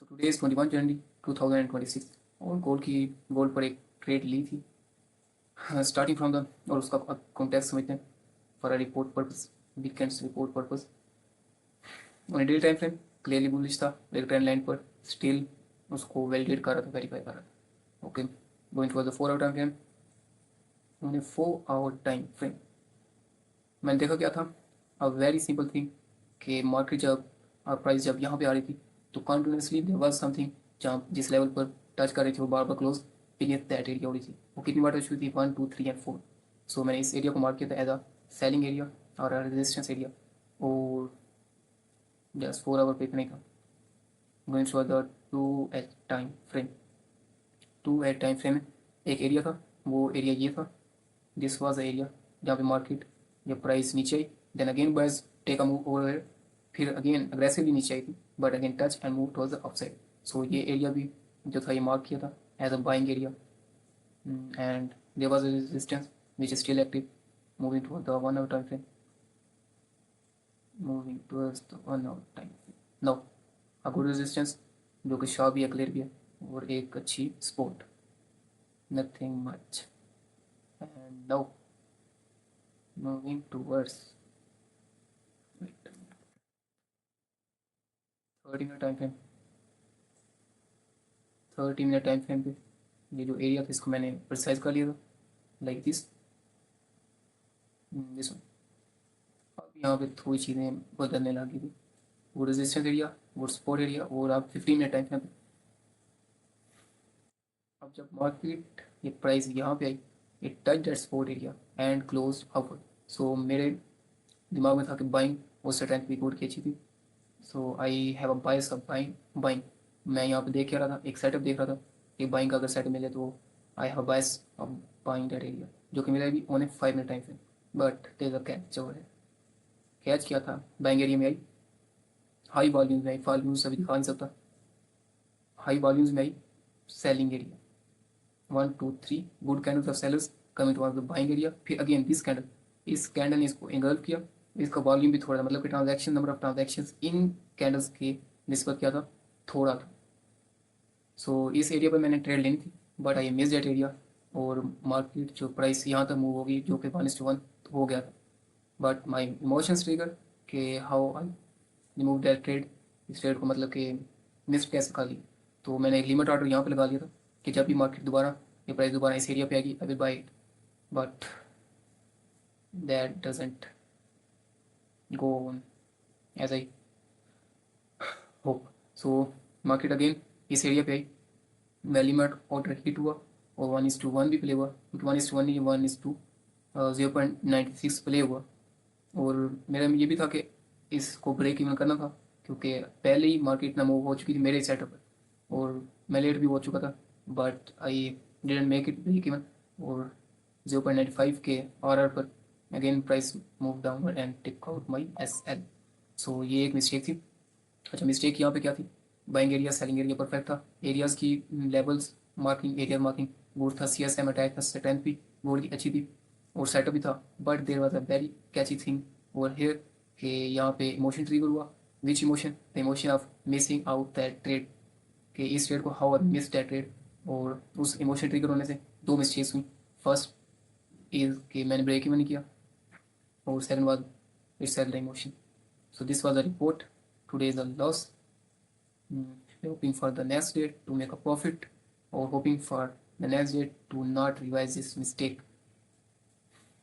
so today is 21 जनवरी 2026 और gold पर एक ट्रेड ली थी स्टार्टिंग फ्रॉम द और उसका कॉन्टेक्स्ट समझते हैं for a report purpose weekends report purpose on daily time frame clearly bullish था एक ट्रेंड लाइन पर स्टिल उसको वैलिडेट कर रहा था वेरीफाई कर रहा था okay going to the 4 hour time frame मैंने 4 आवर टाइम फ्रेम मैंने देखा क्या था अ वेरी सिंपल थिंग कि मार्केट जब प्राइस जब यहाँ पे आ रही थी तो कंटिन्यूसली देयर वाज समथिंग जहाँ जिस लेवल पर टच कर रही थी वो बार बार क्लोज बिनीथ दैट एरिया हो रही थी वो कितनी बार टच हुई थी 1 2 3 एंड 4 सो मैंने इस एरिया को मार्क किया था एज अ सेलिंग एरिया और रेजिस्टेंस एरिया और जस्ट 4 आवर पे इतना ही था going to the 2 time frame 2 time frame में एक एरिया था वो एरिया ये था दिस वाज द एरिया जहाँ पे मार्केट जब प्राइस नीचे आई then again buyers take a move over फिर अगेन अग्रेसिवली नीचे आई थी but again touch and move towards the upside so ये एरिया भी जो था ये मार्क किया था as a buying area and there was a resistance which is still active moving towards the 1 hour time frame moving towards the 1 hour time frame now a good resistance जो कि sharp भी है clear भी है और एक अच्छी sport nothing much and now moving towards 30 minute time frame 30 minute time frame पे ये जो एरिया था इसको मैंने प्रिसाइज कर लिया था लाइक दिस वन अब यहाँ पे थोड़ी चीज़ें बदलने लगी थी वो रेजिस्टेंस एरिया वो सपोर्ट एरिया और आप 15 मिनट टाइम फ्रेम पे अब जब मार्केट ये प्राइस यहाँ पे आई it touch that support area and close upward so मेरे दिमाग में था कि बाइंग वो स्ट्रेंथ भी गुड की अच्छी थी so I have a bias of buying buying मैं यहाँ पे देख रहा था एक सेटअप देख रहा था कि बाइंग का अगर सेटअप मिले तो I have bias of buying that area जो कि मिला भी only 5 minute time frame but there a catch over है कैच क्या था बाइंग एरिया में आई हाई वॉल्यूम्स में आई वॉल्यूम्स अभी दिखा नहीं सकता हाई वॉल्यूम्स में आई selling area 1 2 3 good candles of sellers coming to the buying area फिर अगेन दिस कैंडल इस कैंडल ने इसको एंगल्फ किया इसका वॉल्यूम भी थोड़ा मतलब कि transaction number of transaction in candles के निस्बत क्या था थोड़ा था सो इस एरिया पर मैंने ट्रेड लेनी थी but I miss that area और मार्केट जो प्राइस यहाँ तक मूव होगी जो कि 1:1 हो गया था बट माई इमोशंस ट्रिगर कि how I remove that trade इस ट्रेड को मतलब कि मिस कैसे कर ली तो मैंने एक लिमिट ऑर्डर यहाँ पे लगा दिया था कि जब भी मार्केट दोबारा ये प्राइस दोबारा इस एरिया पे आएगी I will buy it but that doesn't go on as I hope so market again इस एरिया पे आई मैं लिमिट ऑर्डर हिट हुआ और 1:1 भी प्ले हुआ 1:1 नहीं 1:0.96 प्ले हुआ और मेरा ये भी था कि इसको ब्रेक इवन करना था क्योंकि पहले ही मार्केट इतना मूव हो चुकी थी मेरे सेटअप पर और मैं लेट भी हो चुका था but I didn't make it break even और 0.95 के आर पर again price move downward and take out my SL so ये एक मिस्टेक थी अच्छा मिस्टेक यहाँ पे क्या थी buying area selling area perfect था एरियाज की levels marking area marking good था CSM अटैक था स्ट्रेंथ भी गुड की अच्छी थी और सेटअप भी था but there was a very catchy thing over here कि यहाँ पे इमोशन ट्रिगर हुआ which emotion the emotion of missing out that trade कि इस ट्रेड को how I miss that trade और उस इमोशन ट्रिगर होने से दो मिस्टेक्स हुई फर्स्ट इज कि मैंने ब्रेक इवन नहीं किया और second was it's the emotion so this was the report today is the loss hoping for the next day to make a profit or hoping for the next day to not revise this mistake